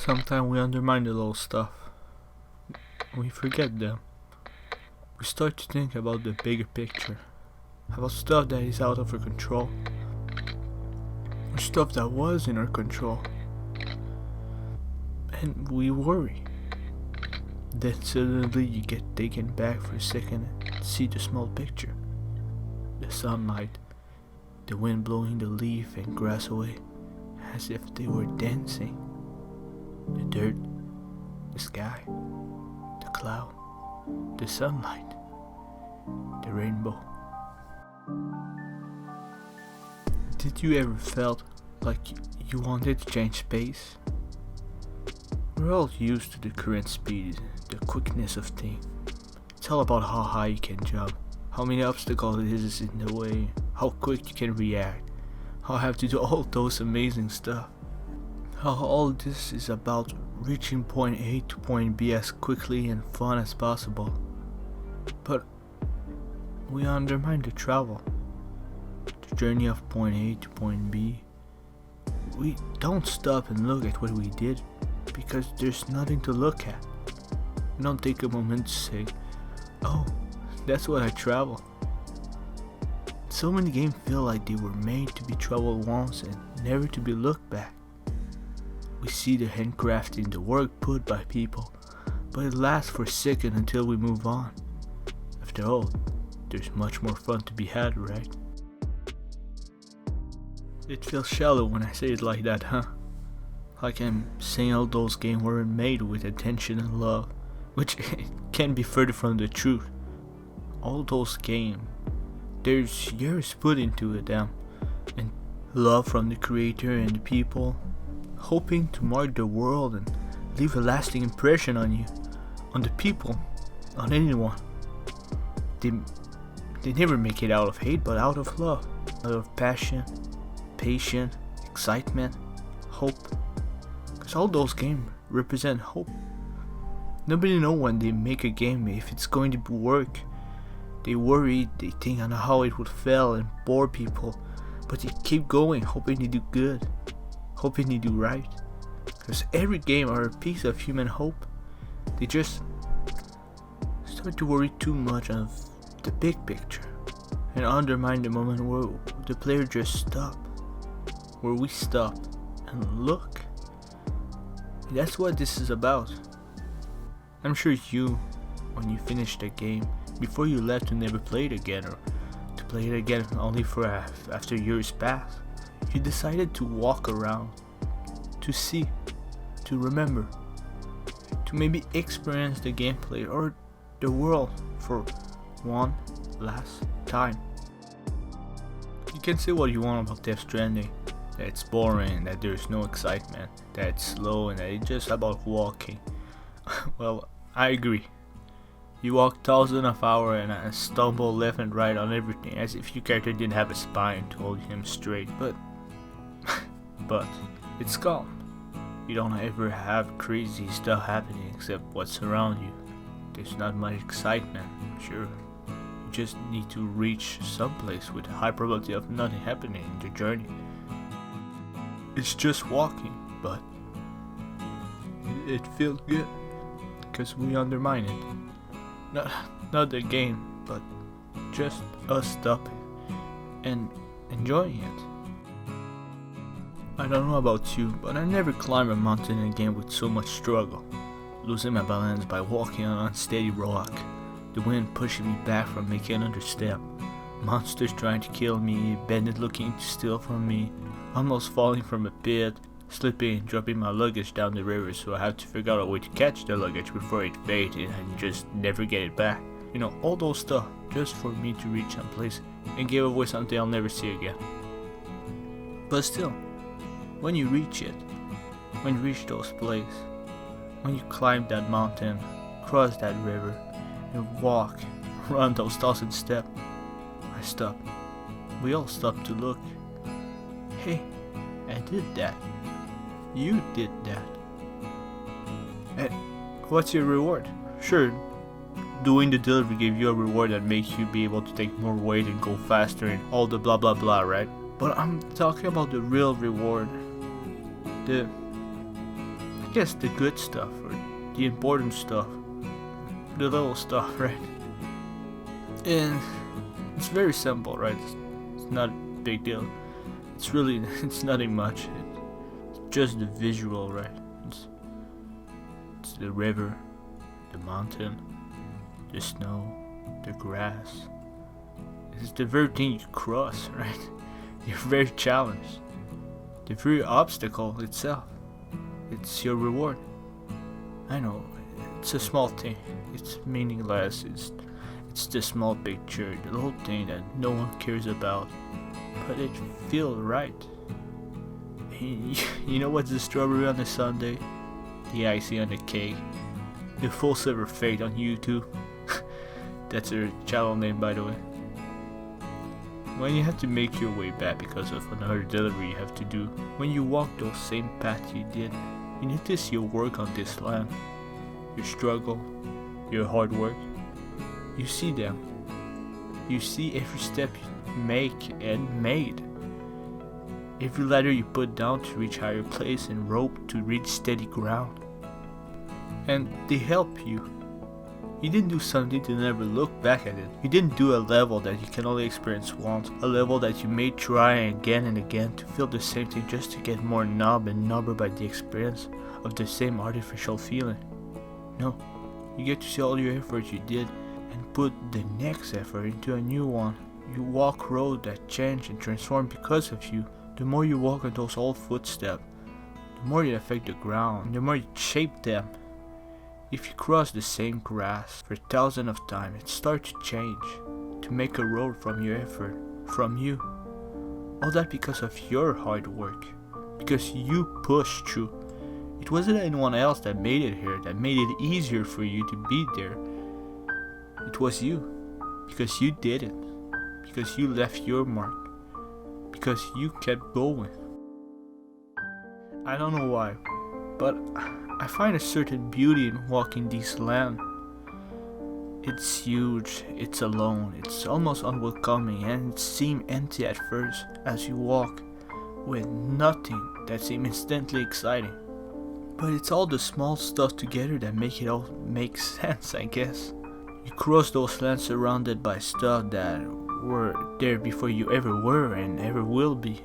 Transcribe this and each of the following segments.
Sometimes we undermine the little stuff. We forget them. We start to think about the bigger picture. About stuff that is out of our control. Or stuff that was in our control. And we worry. Then suddenly you get taken back for a second and see the small picture. The sunlight, the wind blowing the leaf and grass away as if they were dancing. The dirt, the sky, the cloud, the sunlight, the rainbow. Did you ever felt like you wanted to change space? We're all used to the current speed, the quickness of things. It's all about how high you can jump, how many obstacles it is in the way, how quick you can react, how you have to do all those amazing stuff. How all this is about reaching point A to point B as quickly and fun as possible. But we undermine the travel, the journey of point A to point B. We don't stop and look at what we did because there's nothing to look at. We don't take a moment to say, oh, that's what I travel. So many games feel like they were made to be traveled once and never to be looked back. We see the handcrafting, the work put by people, but it lasts for a second until we move on. After all, there's much more fun to be had, right? It feels shallow when I say it like that, huh? Like I'm saying all those games weren't made with attention and love, which can't be further from the truth. All those games, there's years put into them, and love from the creator and the people, hoping to mark the world and leave a lasting impression on you, on the people, on anyone. They never make it out of hate, but out of love, out of passion, patience, excitement, hope. Because all those games represent hope. Nobody knows when they make a game if it's going to work. They worry, they think on how it would fail and bore people, but they keep going, hoping they do good, hoping they do right. Because every game are a piece of human hope. They just start to worry too much of the big picture and undermine the moment where the player just stop, where we stop and look. And that's what this is about. I'm sure you, when you finish the game, before you left to never play it again or to play it again only for after years pass, you decided to walk around, to see, to remember, to maybe experience the gameplay or the world for one last time. You can say what you want about Death Stranding, that it's boring, that there's no excitement, that it's slow and that it's just about walking. Well, I agree. You walk thousands of hours and stumble left and right on everything as if your character didn't have a spine to hold him straight. But it's calm. You don't ever have crazy stuff happening except what's around you. There's not much excitement, sure. You just need to reach someplace with a high probability of nothing happening in the journey. It's just walking, but it feels good because we undermine it. Not the game, but just us stopping and enjoying it. I don't know about you, but I never climbed a mountain again with so much struggle. Losing my balance by walking on unsteady rock, the wind pushing me back from making another step, monsters trying to kill me, bandits looking to steal from me, almost falling from a pit, slipping and dropping my luggage down the river, so I had to figure out a way to catch the luggage before it faded and just never get it back. You know, all those stuff just for me to reach some place and give away something I'll never see again. But still, when you reach it, when you reach those places, when you climb that mountain, cross that river, and walk, run those 1,000 steps, I stop. We all stop to look. Hey, I did that. You did that. And what's your reward? Sure, doing the delivery gave you a reward that makes you be able to take more weight and go faster and all the blah blah blah, right? But I'm talking about the real reward. The I guess the good stuff, or the important stuff, the little stuff, right? And it's very simple, right? It's not a big deal. It's nothing much. It's just the visual, right? It's the river, the mountain, the snow, the grass. It's the very thing you cross, right? You're very challenged. The very obstacle itself. It's your reward. I know, it's a small thing. It's meaningless. It's the small picture, the little thing that no one cares about. But it feels right. You know what's the strawberry on the sundae? The icing on the cake? The FullSilverFate on YouTube? That's her channel name, by the way. When you have to make your way back because of another delivery you have to do, when you walk those same paths you did, you notice your work on this land, your struggle, your hard work. You see them. You see every step you make and made. Every ladder you put down to reach higher place and rope to reach steady ground. And they help you. You didn't do something to never look back at it. You didn't do a level that you can only experience once. A level that you may try again and again to feel the same thing just to get more numb and number by the experience of the same artificial feeling. No, you get to see all your efforts you did and put the next effort into a new one. You walk roads that change and transform because of you. The more you walk on those old footsteps, the more you affect the ground, the more you shape them. If you cross the same grass for thousands of times, it starts to change, to make a road from your effort, from you. All that because of your hard work, because you pushed through. It wasn't anyone else that made it here, that made it easier for you to be there. It was you, because you did it, because you left your mark, because you kept going. I don't know why, but I find a certain beauty in walking this land. It's huge, it's alone, it's almost unwelcoming, and it seems empty at first as you walk, with nothing that seems instantly exciting. But it's all the small stuff together that make it all make sense, I guess. You cross those lands surrounded by stuff that were there before you ever were and ever will be.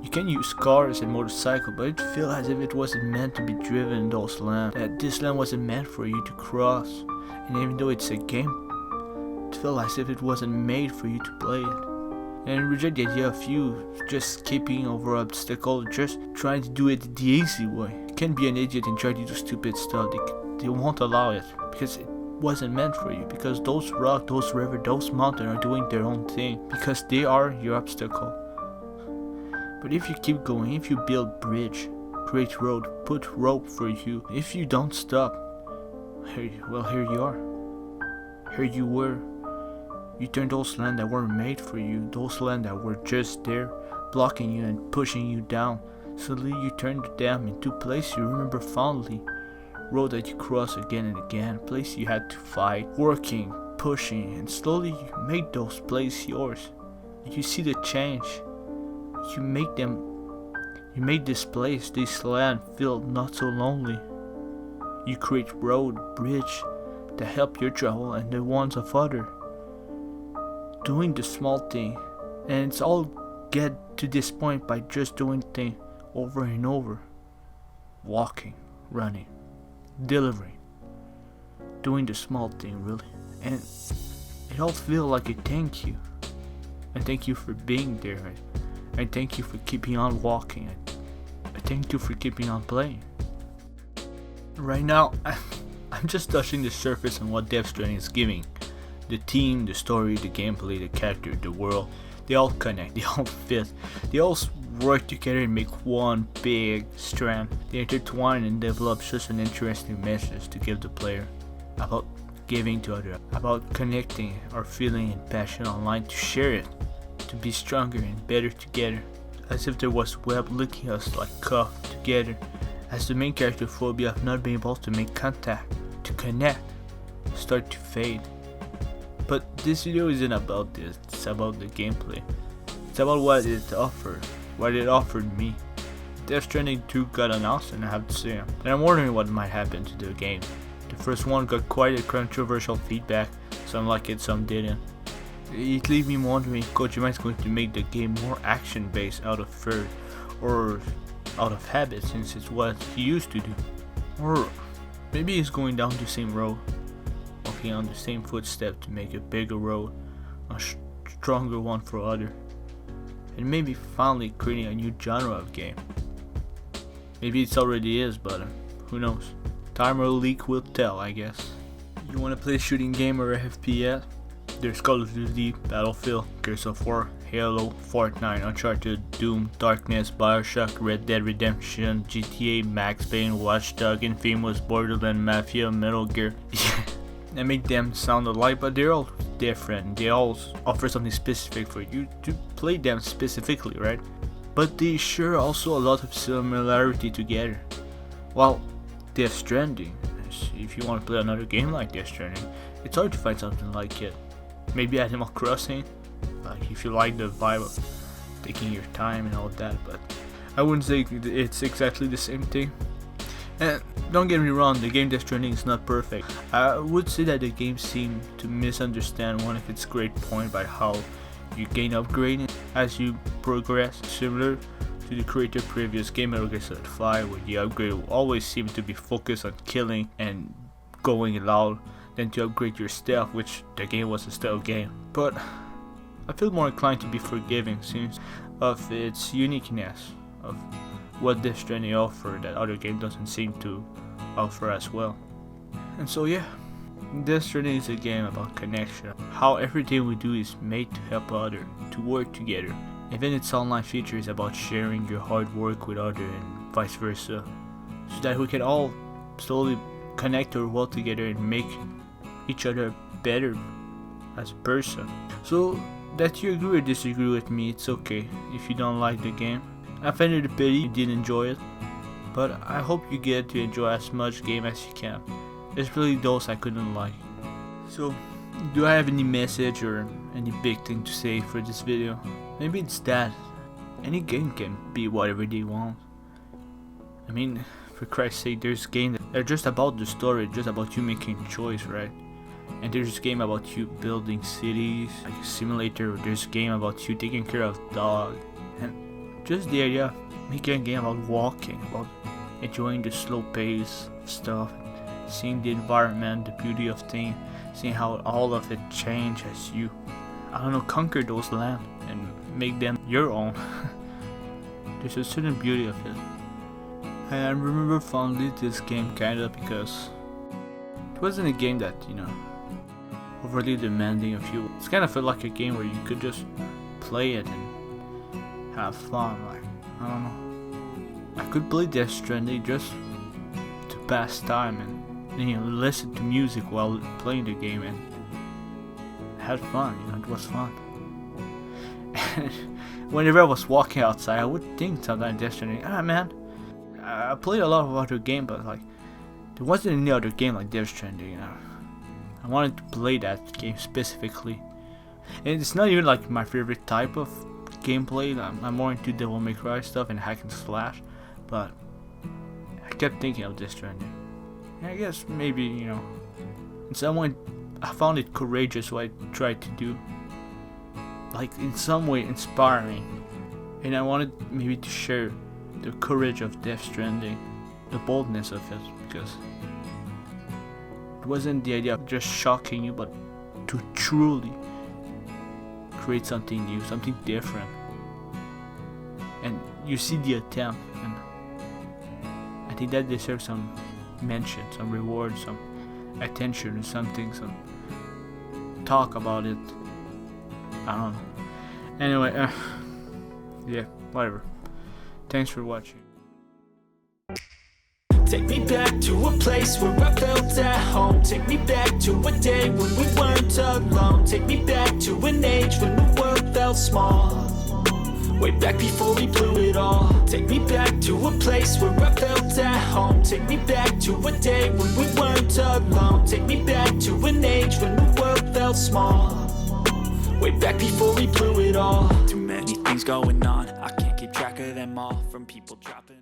You can use cars and motorcycles, but it feels as if it wasn't meant to be driven in those lands. That this land wasn't meant for you to cross. And even though it's a game, it feels as if it wasn't made for you to play it. And reject the idea of you just skipping over obstacles, just trying to do it the easy way. You can't be an idiot and try to do stupid stuff. They won't allow it because it wasn't meant for you. Because those rocks, those rivers, those mountains are doing their own thing. Because they are your obstacle. But if you keep going, if you build bridge, create road, put rope for you, if you don't stop, here you are. Here you were. You turned those lands that weren't made for you, those lands that were just there, blocking you and pushing you down. Suddenly you turned them into a place you remember fondly. Road that you cross again and again, place you had to fight, working, pushing, and slowly you made those places yours. And you see the change. You made this place, this land feel not so lonely. You create road, bridge that help your travel and the ones of others. Doing the small thing, and it's all get to this point by just doing things over and over. Walking, running, delivering, doing the small thing really. And it all feel like a thank you. And thank you for being there. I thank you for keeping on walking. I thank you for keeping on playing. Right now, I'm just touching the surface on what Death Stranding is giving. The theme, the story, the gameplay, the character, the world, they all connect, they all fit. They all work together and make one big strand. They intertwine and develop such an interesting message to give the player about giving to others, about connecting our feeling and passion online to share it. To be stronger and better together, as if there was web linking us like cuffed together, as the main character phobia of not being able to make contact, to connect, start to fade. But this video isn't about this, it's about the gameplay. It's about what it offered me. Death Stranding 2 got announced, and I have to say, and I'm wondering what might happen to the game. The first one got quite a controversial feedback, some liked it, some didn't. It leaves me wondering if Kojima is going to make the game more action based out of fear or out of habit, since it's what he used to do. Or maybe he's going down the same road, walking on the same footstep to make a bigger road, a stronger one for others, and maybe finally creating a new genre of game. Maybe it already is, but who knows? Time or leak will tell, I guess. You wanna play a shooting game or a FPS? There's Call of Duty, Battlefield, Gears of War, Halo, Fortnite, Uncharted, Doom, Darkness, Bioshock, Red Dead Redemption, GTA, Max Payne, Watch Dogs, Infamous, Borderlands, Mafia, Metal Gear. I make them sound alike, but they're all different. They all offer something specific for you to play them specifically, right? But they share also a lot of similarity together. While Death Stranding, if you want to play another game like Death Stranding, it's hard to find something like it. Maybe Animal Crossing, like if you like the vibe of taking your time and all that, but I wouldn't say it's exactly the same thing. And don't get me wrong, the game Death Stranding is not perfect. I would say that the game seemed to misunderstand one of its great points by how you gain upgrading as you progress, similar to the creator's previous game Metal Gear Solid 5, where the upgrade will always seem to be focused on killing and going loud than to upgrade your stealth, which the game was a stealth game. But I feel more inclined to be forgiving since of its uniqueness of what Death Stranding offered that other game doesn't seem to offer as well. And so yeah, Death Stranding is a game about connection, how everything we do is made to help others, to work together. Even its online feature is about sharing your hard work with others and vice versa, so that we can all slowly connect our world together and make each other better as a person. So that you agree or disagree with me, it's okay if you don't like the game. I find it a pity you didn't enjoy it, but I hope you get to enjoy as much game as you can, especially those I couldn't like. So do I have any message or any big thing to say for this video? Maybe it's that any game can be whatever they want. I mean, for Christ's sake, there's games that are just about the story, just about you making a choice, right? And there's a game about you building cities, like a simulator, or there's a game about you taking care of dog. And just the idea of making a game about walking, about enjoying the slow pace of stuff, seeing the environment, the beauty of things, seeing how all of it changes as you, I don't know, conquer those lands and make them your own. There's a certain beauty of it. And I remember fondly this game kinda because it wasn't a game that, you know, overly demanding of you. It's kind of felt like a game where you could just play it and have fun. Like, I don't know, I could play Death Stranding just to pass time and you know, listen to music while playing the game and had fun. You know, it was fun. And whenever I was walking outside, I would think sometimes Death Stranding, man, I played a lot of other games, but like there wasn't any other game like Death Stranding. You know, I wanted to play that game specifically, and it's not even like my favorite type of gameplay. I'm more into Devil May Cry stuff and hack and slash, but I kept thinking of Death Stranding. And I guess maybe, you know, in some way I found it courageous what I tried to do, like in some way inspiring, and I wanted maybe to share the courage of Death Stranding, the boldness of it, because it wasn't the idea of just shocking you, but to truly create something new, something different. And you see the attempt, and I think that deserves some mention, some reward, some attention or something, some talk about it. I don't know. Anyway, yeah, whatever. Thanks for watching. Take me back to a place where I felt at home. Take me back to a day when we weren't alone. Take me back to an age when the world felt small. Way back before we blew it all. Take me back to a place where I felt at home. Take me back to a day when we weren't alone. Take me back to an age when the world felt small. Way back before we blew it all. Too many things going on, I can't keep track of them all. From people dropping